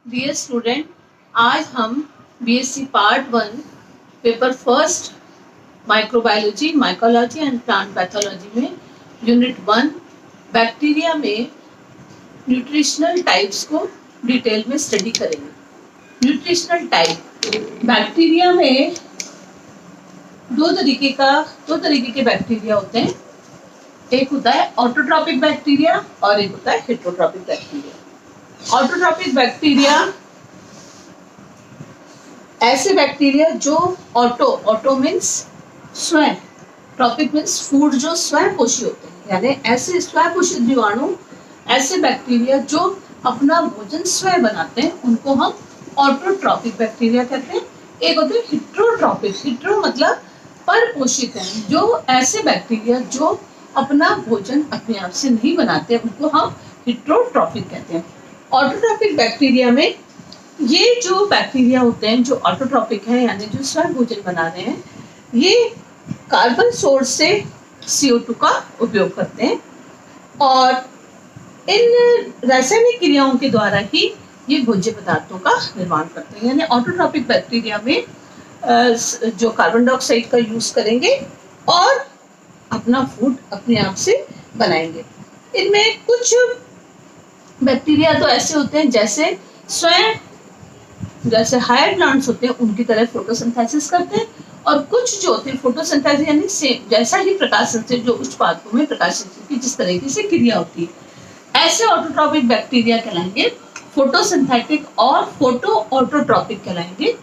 Dear student, आज हम BSc part 1 paper first microbiology, mycology and plant pathology में unit 1 bacteria में nutritional types को डिटेल में स्टडी करेंगे। न्यूट्रिशनल टाइप, बैक्टीरिया में दो तरीके के बैक्टीरिया होते हैं। एक होता है ऑटोट्रॉपिक बैक्टीरिया और एक होता है हेटेरोट्रॉपिक बैक्टीरिया। ऑटोट्रॉपिक बैक्टीरिया ऐसे बैक्टीरिया जो ऑटो मीन्स स्वयं, ट्रॉपिक मीन्स फूड, जो स्वयं पोषी होते हैं, यानी ऐसे स्वयं पोषित जीवाणु, ऐसे बैक्टीरिया जो अपना भोजन स्वयं बनाते हैं, उनको हम ऑटोट्रॉपिक बैक्टीरिया कहते हैं। एक होते हैं हेटेरोट्रॉपिक, हेटेरो मतलब पर पोषित है, जो ऐसे बैक्टीरिया जो अपना भोजन अपने आप से नहीं बनाते, उनको हम हेटेरोट्रॉपिक कहते हैं। ऑटोट्रॉपिक बैक्टीरिया में ये जो बैक्टीरिया होते हैं जो ऑटोट्रॉपिक है, यानी जो स्वयं भोजन बना रहे हैं, ये कार्बन सोर्स से CO2 का उपयोग करते हैं और इन रासायनिक क्रियाओं के द्वारा ही ये भोज्य पदार्थों का निर्माण करते हैं। यानी ऑटोट्रॉपिक बैक्टीरिया में जो कार्बन डाइऑक्साइड का यूज करेंगे और अपना फूड अपने आप से बनाएंगे। इनमें कुछ बैक्टीरिया तो ऐसे होते हैं जैसे स्वयं, जैसे हायर प्लांट्स होते हैं उनकी तरह फोटोसिंथेसिस करते हैं, और कुछ जो होते हैं फोटोसिंथेसिस यानी सेम जैसा ही प्रकाश संश्लेषण, जो उच्च पादपों में प्रकाश संश्लेषण की जिस तरीके से क्रिया होती है, ऐसे ऑटोट्रॉपिक बैक्टीरिया कहलाएंगे। फोटोसिंथेटिक और फोटो ऑटोट्रॉपिक कहलाएंगे।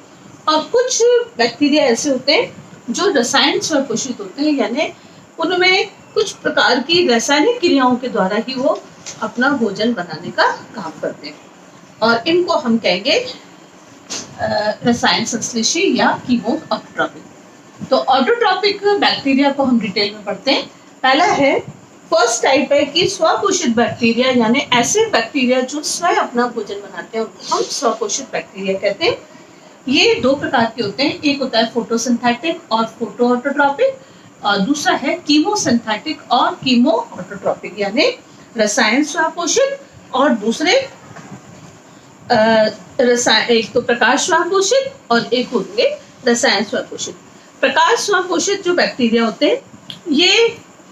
और कुछ बैक्टीरिया ऐसे होते हैं जो रसायन स्वयं पोषित होते हैं, यानी उनमें कुछ प्रकार की रासायनिक क्रियाओं के द्वारा ही वो अपना भोजन बनाने का काम करते हैं, और इनको हम कहेंगे रसायन संश्लेषी या कीमो ऑटोट्रॉपिक। तो ऑटोट्रॉपिक बैक्टीरिया को हम डिटेल में पढ़ते हैं। पहला है, फर्स्ट टाइप है कि स्वपोषित बैक्टीरिया, यानी ऐसे बैक्टीरिया जो स्वयं अपना भोजन बनाते हैं, उनको हम स्वपोषित बैक्टीरिया कहते हैं। ये दो प्रकार के होते हैं, एक होता है फोटोसिंथेटिक और फोटो ऑटोट्रॉपिक, और दूसरा है कीमोसिंथेटिक और कीमो ऑटोट्रॉपिक, यानी रसायन स्वपोषित और दूसरे एक तो प्रकाश स्वपोषित और एक होंगे रसायन स्वपोषित। प्रकाश स्वपोषित जो बैक्टीरिया होते हैं, ये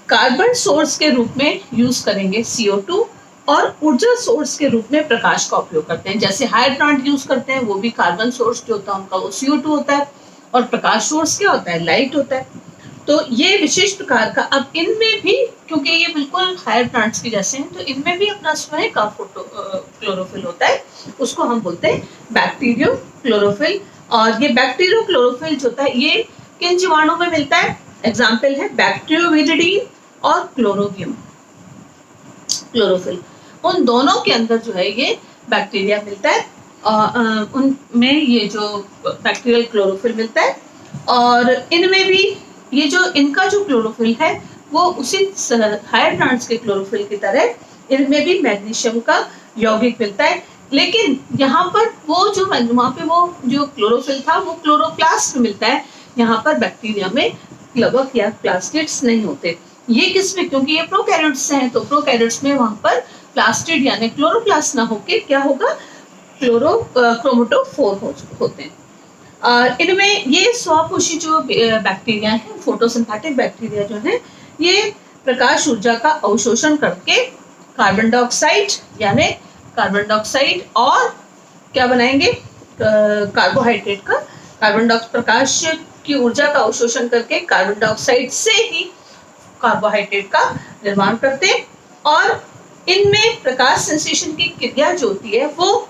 कार्बन सोर्स के रूप में यूज करेंगे CO2 और ऊर्जा सोर्स के रूप में प्रकाश का उपयोग करते हैं। जैसे हायर प्लांट यूज करते हैं, वो भी कार्बन सोर्स जो होता है उनका वो CO2 होता है, और प्रकाश सोर्स क्या होता है, लाइट होता है। तो ये विशेष प्रकार का, अब इनमें भी क्योंकि ये बिल्कुल हायर प्लांट्स के जैसे हैं, तो इनमें भी अपना स्वयं का क्लोरोफिल होता है, उसको हम बोलते हैं बैक्टीरियो क्लोरोफिल। और ये बैक्टीरियो क्लोरोफिल जो होता है, ये किन जीवाणु में मिलता है? एग्जाम्पल है बैक्टीरियोविरिडी और क्लोरोबियम क्लोरोफिल। उन दोनों के अंदर जो है ये बैक्टीरिया मिलता है, उनमें ये जो बैक्टीरियल क्लोरोफिल मिलता है। और इनमें भी ये जो इनका जो क्लोरोफिल है वो उसी हायर प्लांट्स के क्लोरोफिल की तरह इनमें भी मैग्नीशियम का यौगिक मिलता है, लेकिन यहाँ पर वो जो वहाँ पे वो जो क्लोरोफिल था वो क्लोरोप्लास्ट में मिलता है, यहाँ पर बैक्टीरिया में प्लवक या प्लास्टिड्स नहीं होते। ये किसमें? क्योंकि ये प्रोकैरियोट्स हैं, तो प्रोकैरियोट्स में वहाँ पर प्लास्टिड यानी क्लोरोप्लास्ट ना होके क्या होगा, क्रोमेटोफोर होते हैं। इनमें ये स्वपोषी जो बैक्टीरिया है, फोटोसिंथेटिक बैक्टीरिया जो है, ये प्रकाश ऊर्जा का अवशोषण करके कार्बन डाइऑक्साइड यानी कार्बन डाइऑक्साइड और क्या बनाएंगे, कार्बोहाइड्रेट का, प्रकाश की ऊर्जा का अवशोषण करके कार्बन डाइऑक्साइड से ही कार्बोहाइड्रेट का निर्माण करते हैं। और इनमें प्रकाश संश्लेषण की क्रिया जो होती है वो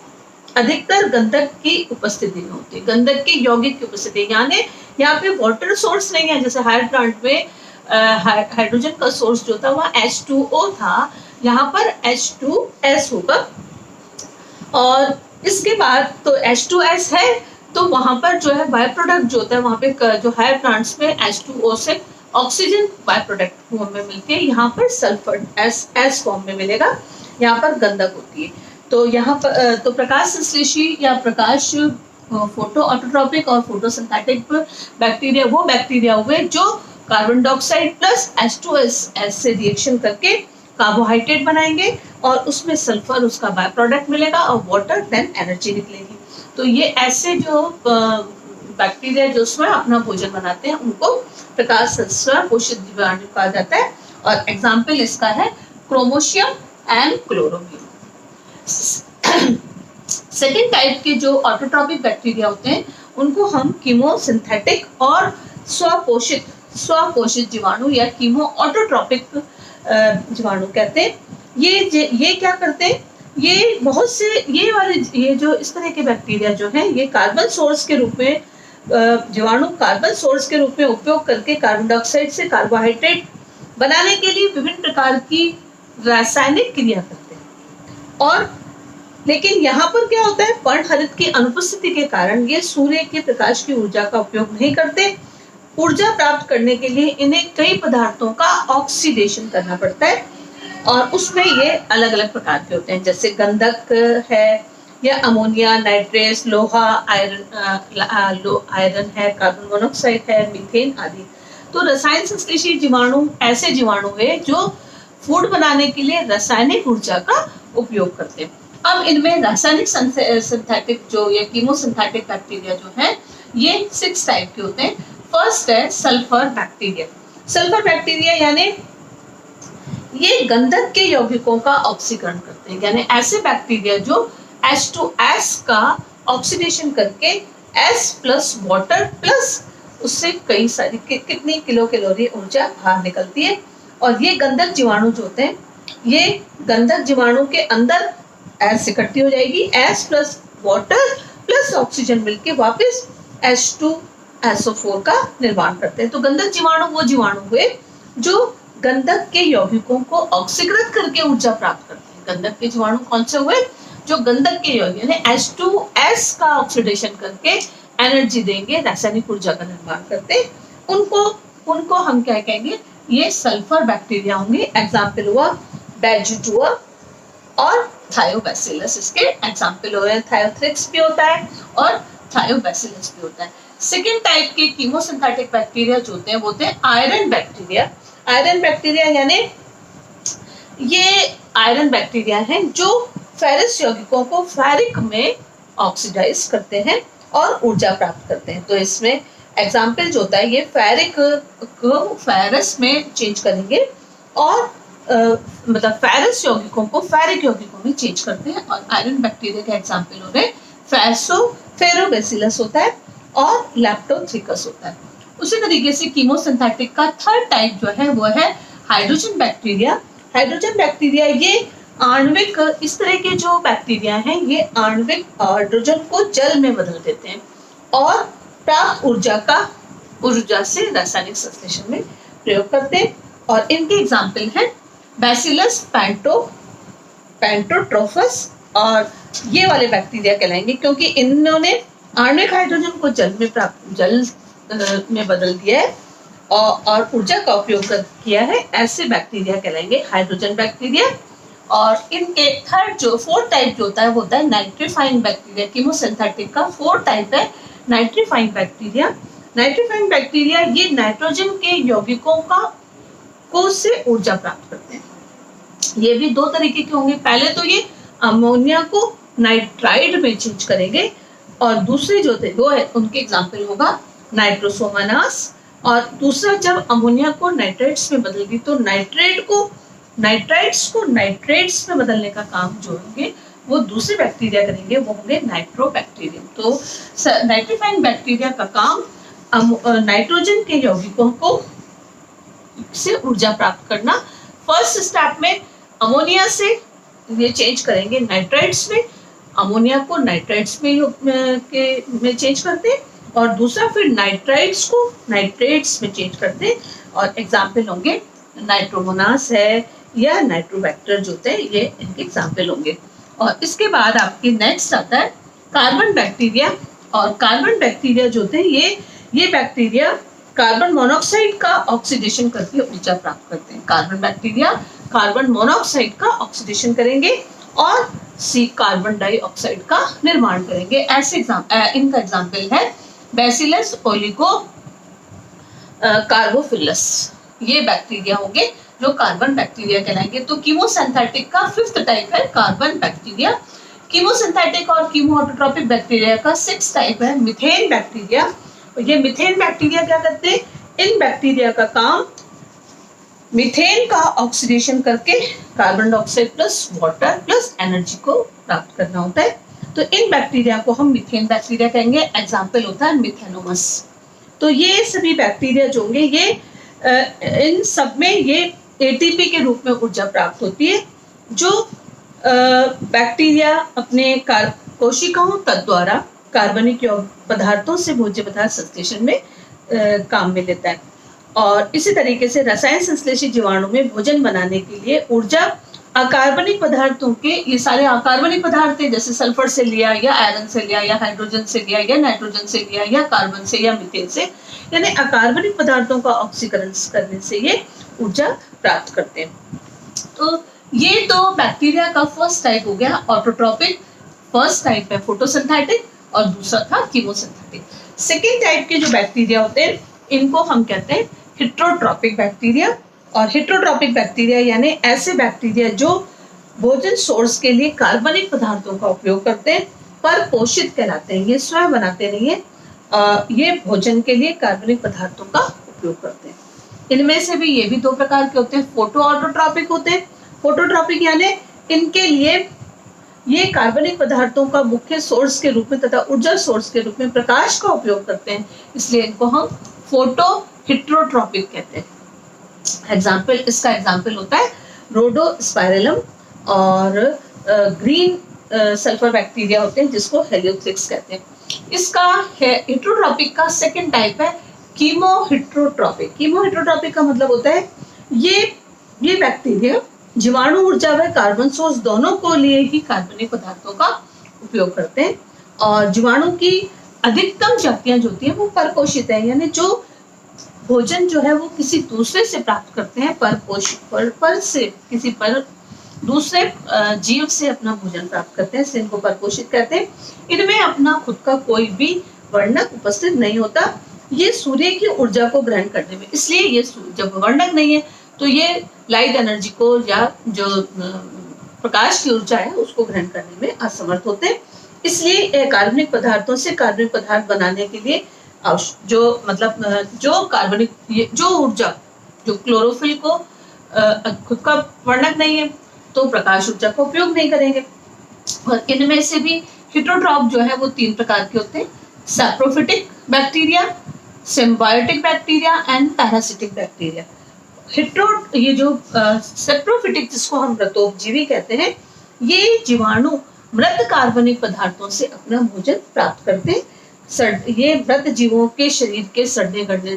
अधिकतर गंधक की उपस्थिति में होती है, गंधक के यौगिक की उपस्थिति, यानी यहाँ पे वाटर सोर्स नहीं है। जैसे हायर प्लांट में हाइड्रोजन का सोर्स जो था वहाँ H2O था, यहाँ पर H2S होगा। और इसके बाद तो H2S है, तो वहाँ पर जो है बाय प्रोडक्ट जो होता है, वहाँ पे जो हायर प्लांट्स में H2O से ऑक्सीजन बाय प्रोडक्ट फॉर्म में मिलती है, यहाँ पर सल्फर S फॉर्म में मिलेगा, यहाँ पर गंधक होती है। तो यहाँ पर तो प्रकाश संश्लेषी या प्रकाश फोटो ऑटोट्रॉपिक और फोटोसिंथेटिक बैक्टीरिया वो बैक्टीरिया हुए जो कार्बन डाइऑक्साइड प्लस H2S से रिएक्शन करके कार्बोहाइड्रेट बनाएंगे और उसमें सल्फर उसका बाय प्रोडक्ट मिलेगा और वाटर देन एनर्जी निकलेगी। तो ये ऐसे जो बैक्टीरिया जो स्वयं अपना भोजन बनाते हैं उनको प्रकाश स्वयं पोषित जीवाणु कहा जाता है। और एग्जाम्पल इसका है क्रोमोशियम एंड क्लोरोबियम। सेकेंड टाइप के जो ऑटोट्रॉपिक बैक्टीरिया होते हैं उनको हम कीमोसिंथेटिक और स्वपोषित जीवाणु या कीमो ऑटोट्रॉपिक जीवाणु कहते हैं। ये क्या करते हैं, ये बहुत से ये जो इस तरह के बैक्टीरिया जो है ये कार्बन सोर्स के रूप में जीवाणु कार्बन सोर्स के रूप में उपयोग करके कार्बन डाइऑक्साइड से कार्बोहाइड्रेट बनाने के लिए विभिन्न प्रकार की रासायनिक क्रिया करते हैं। और लेकिन यहाँ पर क्या होता है, पर्णहरित की अनुपस्थिति के कारण ये सूर्य के प्रकाश की ऊर्जा का उपयोग नहीं करते। ऊर्जा प्राप्त करने के लिए इन्हें कई पदार्थों का ऑक्सीडेशन करना पड़ता है और उसमें ये अलग अलग प्रकार के होते हैं, जैसे गंधक है या अमोनिया, नाइट्रेस, लोहा, आयरन है, कार्बन मोनोऑक्साइड है, मीथेन आदि। तो रसायन संश्लेषी जीवाणु ऐसे जीवाणु है जो फूड बनाने के लिए रासायनिक ऊर्जा का उपयोग करते हैं। अब इनमें रासायनिक सिंथेटिक जो ये कीमोसिंथेटिक बैक्टीरिया जो है ये 6 टाइप के होते हैं। फर्स्ट है सल्फर बैक्टीरिया। सल्फर बैक्टीरिया यानी ये गंधक के यौगिकों का ऑक्सीकरण करते हैं, यानी ऐसे बैक्टीरिया जो H2S का ऑक्सीडेशन करके S प्लस वाटर प्लस उससे कई सारी कितनी किलो कैलोरी ऊर्जा बाहर निकलती है। और ये गंधक जीवाणु जो होते हैं ये गंधक जीवाणु के अंदर S इकट्ठी हो जाएगी, S plus water plus oxygen मिलके वापस H2SO4 का निर्माण करते हैं। तो गंधक जीवाणु वो जीवाणु हुए जो गंधक के यौगिकों को ऑक्सीकृत करके ऊर्जा प्राप्त करते हैं। गंधक के जीवाणु कौन से हुए, जो गंधक के यौगिक यानी H2S का ऑक्सीडेशन करके एनर्जी देंगे, रासायनिक ऊर्जा का निर्माण करते हैं। उनको हम क्या कहेंगे, ये सल्फर बैक्टीरिया होंगे। एग्जाम्पल हुआ बेजुटुआ और थायोबैसिलस, इसके एग्जाम्पल हो रहे हैं। थायोथ्रिक्स भी होता है और थायोबैसिलस भी होता है। सेकेंड टाइप के कीमोसिंथेटिक बैक्टीरिया जो होते हैं वो होते हैं आयरन बैक्टीरिया। आयरन बैक्टीरिया यानी ये आयरन बैक्टीरिया हैं जो फेरस यौगिकों को फेरिक में ऑक्सीडाइज करते हैं और ऊर्जा प्राप्त करते हैं। तो इसमें एग्जाम्पल जो होता है ये फेरिक को फेरस में चेंज करेंगे और मतलब फेरस यौगिकों को फेरिक यौगिकों में चेंज करते हैं। और आयरन बैक्टीरिया के एग्जाम्पल हो गए फेरोबैसिलस होता है और लैप्टोथ्रिकस होता है। उसी तरीके से कीमोसिंथेटिक का थर्ड टाइप जो है वो है हाइड्रोजन बैक्टीरिया। हाइड्रोजन बैक्टीरिया ये आणविक, इस तरह के जो बैक्टीरिया हैं ये आणविक हाइड्रोजन को जल में बदल देते हैं और प्राप्त ऊर्जा से रासायनिक संश्लेषण में प्रयोग करते हैं। और इनके एग्जाम्पल हैं बैसिलस पैंटोट्रोफस और ये वाले बैक्टीरिया कहलाएंगे क्योंकि इन्होंने आणविक हाइड्रोजन को जल में बदल दिया है और ऊर्जा का उपयोग किया है। ऐसे बैक्टीरिया कहलाएंगे हाइड्रोजन बैक्टीरिया। और इनके फोर्थ टाइप जो होता है वो होता है नाइट्रीफाइंग बैक्टीरिया। कीमोसिंथेटिक का फोर्थ टाइप है नाइट्रीफाइंग बैक्टीरिया। नाइट्रीफाइंग बैक्टीरिया ये नाइट्रोजन के यौगिकों को से ऊर्जा प्राप्त करते हैं। ये भी 2 तरीके के होंगे। पहले तो ये अमोनिया को नाइट्राइड में चेंज करेंगे और दूसरे जो थे वो है उनके एग्जाम्पल होगा नाइट्रोसोमोनास। और दूसरा जब अमोनिया को नाइट्राइट्स में बदल दी तो नाइट्राइट्स को नाइट्रेट्स में बदलने का काम जो होंगे वो दूसरे बैक्टीरिया करेंगे, वो होंगे नाइट्रोबैक्टीरियम। तो नाइट्रीफाइंग बैक्टीरिया का काम नाइट्रोजन के यौगिकों को से ऊर्जा प्राप्त करना। फर्स्ट स्टेप में अमोनिया से ये चेंज करेंगे नाइट्राइट्स में, अमोनिया को नाइट्राइट्स में चेंज करते हैं और दूसरा फिर नाइट्राइट्स को नाइट्रेट्स में चेंज करते हैं। और एग्जाम्पल होंगे नाइट्रोमोनास है या नाइट्रोबैक्टर जो होते हैं, ये इनके एग्जाम्पल होंगे। और इसके बाद आपके नेक्स्ट आता है कार्बन बैक्टीरिया। और कार्बन बैक्टीरिया जो होते हैं ये बैक्टीरिया कार्बन मोनोऑक्साइड का ऑक्सीडेशन करके ऊर्जा प्राप्त करते हैं। कार्बन बैक्टीरिया कार्बन मोनोऑक्साइड का ऑक्सीडेशन करेंगे और कार्बन डाइऑक्साइड का निर्माण करेंगे। ऐसे इनका एग्जाम्पल है बैसिलस ओलिगो कार्बोफिलस, ये बैक्टीरिया होंगे जो कार्बन बैक्टीरिया कहलाएंगे। तो कीमोसिंथेटिक का 5th टाइप है कार्बन बैक्टीरिया। कीमोसिंथेटिक और कीमोऑटोट्रोपिक बैक्टीरिया का 6th टाइप है मीथेन बैक्टीरिया। ये मीथेन बैक्टीरिया क्या करते हैं? इन बैक्टीरिया का काम मीथेन का ऑक्सीडेशन करके carbon dioxide plus water plus energy को प्राप्त करना होता है। तो इन बैक्टीरिया को हम मीथेन बैक्टीरिया कहेंगे। एग्जाम्पल होता है मिथेनोमस। तो ये सभी बैक्टीरिया जो होंगे ये इन सब में ये एटीपी के रूप में ऊर्जा प्राप्त होती है, जो बैक्टीरिया अपने कोशिकाओं तद्वारा कार्बनिक पदार्थों से भोज्य पदार्थ संश्लेषण में काम में लेता है। और इसी तरीके से रसायन संश्लेषित जीवाणु में भोजन बनाने के लिए ऊर्जा अकार्बनिक पदार्थों के, ये सारे अकार्बनिक पदार्थ है, जैसे सल्फर से लिया या आयरन से लिया या हाइड्रोजन से लिया या नाइट्रोजन से लिया या कार्बन से या मीथेन से, यानी अकार्बनिक पदार्थों का ऑक्सीकरण करने से ये ऊर्जा प्राप्त करते हैं। तो ये तो बैक्टीरिया का फर्स्ट टाइप हो गया ऑटोट्रोपिक। फर्स्ट टाइप है फोटोसिंथेटिक और दूसरा था कीमोसिंथेटिक। सेकेंड टाइप के जो बैक्टीरिया होते हैं इनको हम कहते हैं हेट्रोट्रोपिक बैक्टीरिया। और हेट्रोट्रोपिक बैक्टीरिया यानी ऐसे बैक्टीरिया जो भोजन सोर्स के लिए कार्बनिक पदार्थों का उपयोग करते हैं पर पोषित कहलाते हैं। ये स्वयं बनाते नहीं है, ये भोजन के लिए कार्बनिक पदार्थों का उपयोग करते हैं। इनमें से भी ये भी दो प्रकार के होते हैं, फोटो ऑटोट्रोपिक होते हैं। फोटोट्रोपिक यानी इनके लिए ये कार्बनिक पदार्थों का मुख्य सोर्स के रूप में तथा ऊर्जा सोर्स के रूप में प्रकाश का उपयोग करते हैं, इसलिए इनको हम फोटो हेट्रोट्रोपिक कहते हैं। इसका एग्जाम्पल होता है रोडोस्पाइरलम और ग्रीन सल्फर बैक्टीरिया होते हैं जिसको हेलियोथ्रिक्स कहते हैं। इसका हेट्रोट्रोपिक का सेकंड टाइप है कीमोहेट्रोट्रोपिक। कीमोहेट्रोट्रोपिक का मतलब होता है ये बैक्टीरिया जीवाणु ऊर्जा व कार्बन सोर्स दोनों को लिए ही कार्बनिक पदार्थों का उपयोग करते हैं। और जीवाणु की अधिकतम जातियां जो होती हैं वो परपोषित है, यानी जो भोजन जो है वो किसी दूसरे से प्राप्त करते हैं, दूसरे जीव से अपना भोजन प्राप्त करते हैं, इनको परपोषित कहते हैं। इनमें अपना खुद का कोई भी वर्णक उपस्थित नहीं होता, ये सूर्य की ऊर्जा को ग्रहण करने में, इसलिए ये जब वर्णक नहीं है तो ये लाइट एनर्जी को या जो प्रकाश की ऊर्जा है उसको ग्रहण करने में असमर्थ होते हैं। इसलिए कार्बनिक पदार्थों से कार्बनिक पदार्थ बनाने के लिए जो ऊर्जा जो क्लोरोफिल को खुद का वर्णक नहीं है तो प्रकाश ऊर्जा का उपयोग नहीं करेंगे। और इनमें से भी हेट्रोट्रॉप जो है वो 3 प्रकार के होते हैं, saprophytic bacteria, symbiotic bacteria and parasitic bacteria. ये जो सैप्रोफिटिक जिसको हम मृतोपजीवी कहते हैं, ये जीवाणु मृत कार्बनिक पदार्थों से अपना भोजन प्राप्त करते हैं। ये मृत जीवों के शरीर के सड़ने गड़ने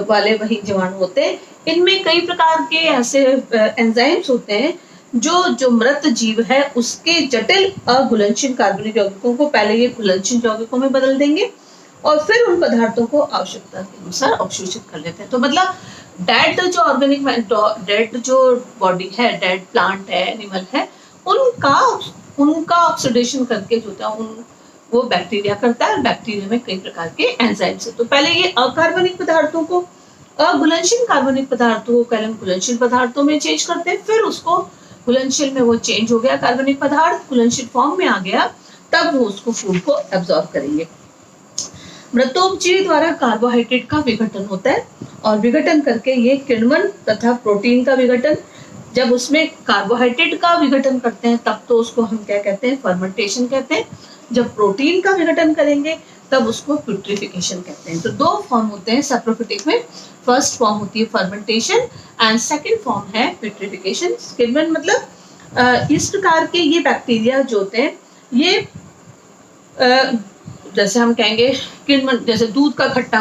वाले वही जीवाणु होते हैं। इनमें कई प्रकार के ऐसे एंजाइम्स होते हैं जो मृत जीव है उसके जटिल अघुलनशील कार्बनिक यौगिकों को पहले ये घुलनशील यौगिकों में बदल देंगे और फिर उन पदार्थों को आवश्यकता के अनुसार अवशोषित कर लेते हैं। तो मतलब डेड जो बॉडी है, डेड प्लांट है, एनिमल है, उनका ऑक्सीडेशन करके जो होता है वो बैक्टीरिया करता है। बैक्टीरिया में कई प्रकार के एंजाइम्स है। तो पहले ये अकार्बनिक पदार्थों को, अघुलनशील कार्बनिक पदार्थों को पहले घुलनशील पदार्थों में चेंज करते हैं, फिर उसको घुलनशील में वो चेंज हो गया, कार्बनिक पदार्थ घुलनशील फॉर्म में आ गया, तब वो उसको फूड को एब्जॉर्ब करेंगे। मृतोपजीवी द्वारा कार्बोहाइड्रेट का विघटन होता है और विघटन करके ये किण्वन तथा प्रोटीन का विघटन, जब उसमें कार्बोहाइड्रेट का विघटन करते हैं तब तो उसको हम क्या कहते हैं, फर्मेंटेशन कहते हैं। जब प्रोटीन का विघटन करेंगे तब उसको प्यूट्रिफिकेशन कहते हैं। तो 2 फॉर्म होते हैं सैप्रोफिटिक में। फर्स्ट फॉर्म होती है फर्मेंटेशन एंड सेकंड फॉर्म है प्यूट्रिफिकेशन। किण्वन मतलब इस प्रकार के ये बैक्टीरिया जो होते हैं ये जैसे हम कहेंगे किण्वन, जैसे दूध का खट्टा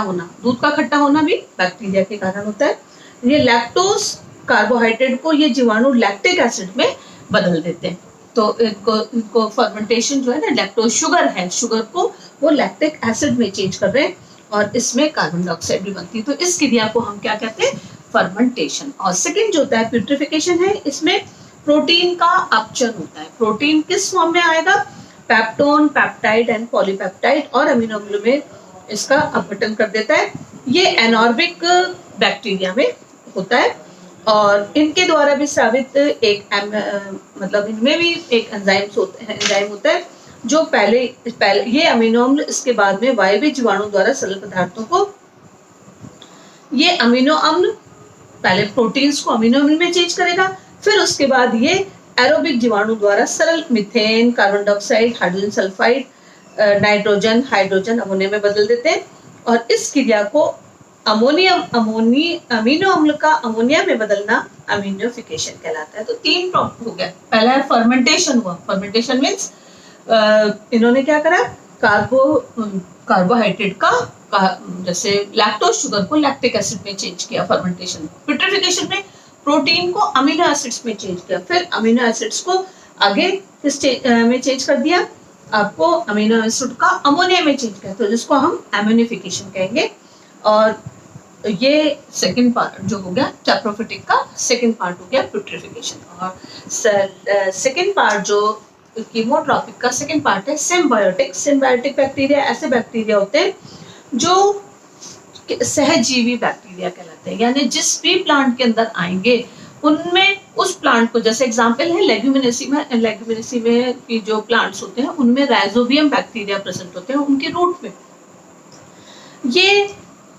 होना भी बैक्टीरिया के कारण होता है। ये लैक्टोज कार्बोहाइड्रेट को ये जीवाणु लैक्टिक एसिड में बदल देते हैं। तो इनको फर्मेंटेशन जो है ना, लैक्टोज शुगर को वो लैक्टिक एसिड में चेंज कर रहे हैं और इसमें कार्बन डाइऑक्साइड भी बनती है। तो इस क्रिया को हम क्या कहते हैं, फर्मेंटेशन। और सेकंड जो होता है प्यूट्रिफिकेशन है, इसमें प्रोटीन का अपचन होता है। प्रोटीन किस फॉर्म में आएगा, पेप्टोन, पेप्टाइड एंड पॉलीपेप्टाइड और अमीनो एसिड में इसका अपघटन कर देता है। ये एनारोबिक बैक्टीरिया में होता है और इनके द्वारा भी स्रावित एक मतलब इनमें भी एक एंजाइम होता है जो पहले ये अमीनो अम्ल इसके बाद में वायवीय जीवाणु द्वारा सरल पदार्थों को, ये अमीनो अम्ल पहले प्रोटीन्स को अमीनो अम्ल में चेंज करेगा, फिर उसके बाद ये एरोबिक जीवाणु द्वारा सरल methane, carbon dioxide, hydrogen sulphide, nitrogen, hydrogen ammonia में बदल देते हैं और इस क्रिया को अमीनो अम्ल का अमोनिया में बदलना अमीनोफिकेशन कहलाता है। तो 3 हो गया। पहला है फर्मेंटेशन हुआ। फर्मेंटेशन मीन्स इन्होंने क्या करा, कार्बोहाइड्रेट का जैसे लैक्टोज शुगर को लैक्टिक एसिड में चेंज किया फर्मेंटेशन। प्यूट्रिफिकेशन में प्रोटीन को अमीनो एसिड्स में चेंज किया, फिर अमीनो एसिड्स को आगे किस में चेंज कर दिया, आपको अमीनो एसिड का अमोनिया में चेंज किया, तो जिसको हम एमिनिफिकेशन कहेंगे। और ये सेकंड पार्ट जो हो गया चैप्रोफिटिक का सेकंड पार्ट हो गया प्यूट्रिफिकेशन। और सेकंड पार्ट जो कीमोट्रॉपिक का सेकंड पार्ट है सिम्बायोटिक। सिम्बायोटिक बैक्टीरिया ऐसे बैक्टीरिया होते हैं जो सहजीवी बैक्टीरिया कहलाते हैं, यानी जिस भी प्लांट के अंदर आएंगे उनमें उस प्लांट को, जैसे एग्जांपल है लेग्यूमिनेसी में की जो प्लांट्स होते हैं उनमें राइजोबियम बैक्टीरिया प्रेजेंट होते हैं उनके रूट में।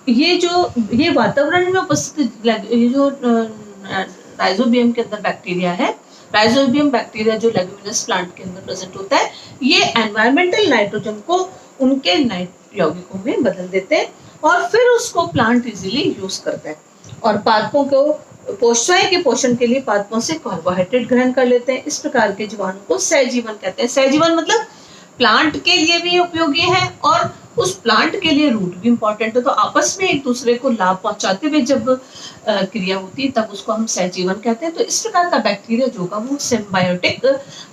ये वातावरण में उपस्थित ये जो राइजोबियम के अंदर बैक्टीरिया है, राइजोबियम बैक्टीरिया जो लेग्यूमिनस प्लांट के अंदर प्रेजेंट होता है, ये एनवायरमेंटल नाइट्रोजन को उनके यौगिकों में बदल देते हैं और फिर उसको प्लांट इजीली यूज करता है और पादपों को स्वयं के पोषण के लिए पादपों से कार्बोहाइड्रेट ग्रहण कर लेते हैं। इस प्रकार के जीवाणु को सहजीवन कहते हैं। सहजीवन मतलब प्लांट के लिए भी उपयोगी है और उस प्लांट के लिए रूट भी इंपॉर्टेंट है, तो आपस में एक दूसरे को लाभ पहुंचाते हुए जब क्रिया होती है तब उसको हम सहजीवन कहते हैं। तो इस प्रकार का बैक्टीरिया जो होगा वो सिम्बायोटिक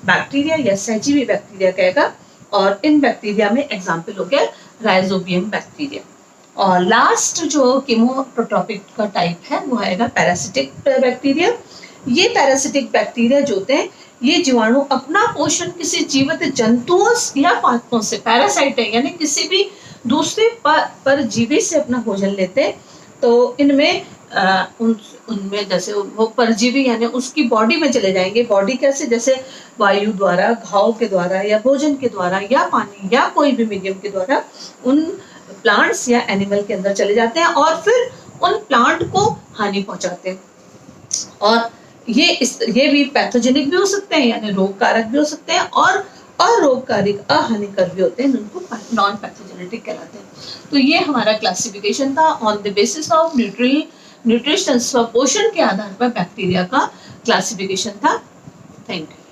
बैक्टीरिया या सहजीवी बैक्टीरिया कहेगा। और इन बैक्टीरिया में एग्जाम्पल हो गया राइजोबियम बैक्टीरिया। और लास्ट जो कीमोट्रोपिक का टाइप है वो आएगा पैरासिटिक बैक्टीरिया। ये पैरासिटिक बैक्टीरिया जो होते हैं ये जीवाणु अपना पोषण किसी जीवित जंतुओं या पादपों से, पैरासाइट है यानी किसी भी दूसरे परजीवी से अपना भोजन लेते हैं। तो इनमें उनमें जैसे वो परजीवी यानी उसकी बॉडी में चले जाएंगे। बॉडी कैसे, जैसे वायु द्वारा, घाव के द्वारा या भोजन के द्वारा या पानी या कोई भी मीडियम के द्वारा उन प्लांट्स या एनिमल के अंदर चले जाते हैं और फिर उन प्लांट को हानि पहुंचाते हैं। और ये भी पैथोजेनिक भी हो सकते हैं यानी रोग कारक भी हो सकते हैं और अरोगकारी अहानिकर भी होते हैं, जिनको नॉन पैथोजेनेटिक कहलाते हैं। तो ये हमारा क्लासिफिकेशन था on the basis of nutrition, पोषण के आधार पर बैक्टीरिया का क्लासिफिकेशन था। Thank you.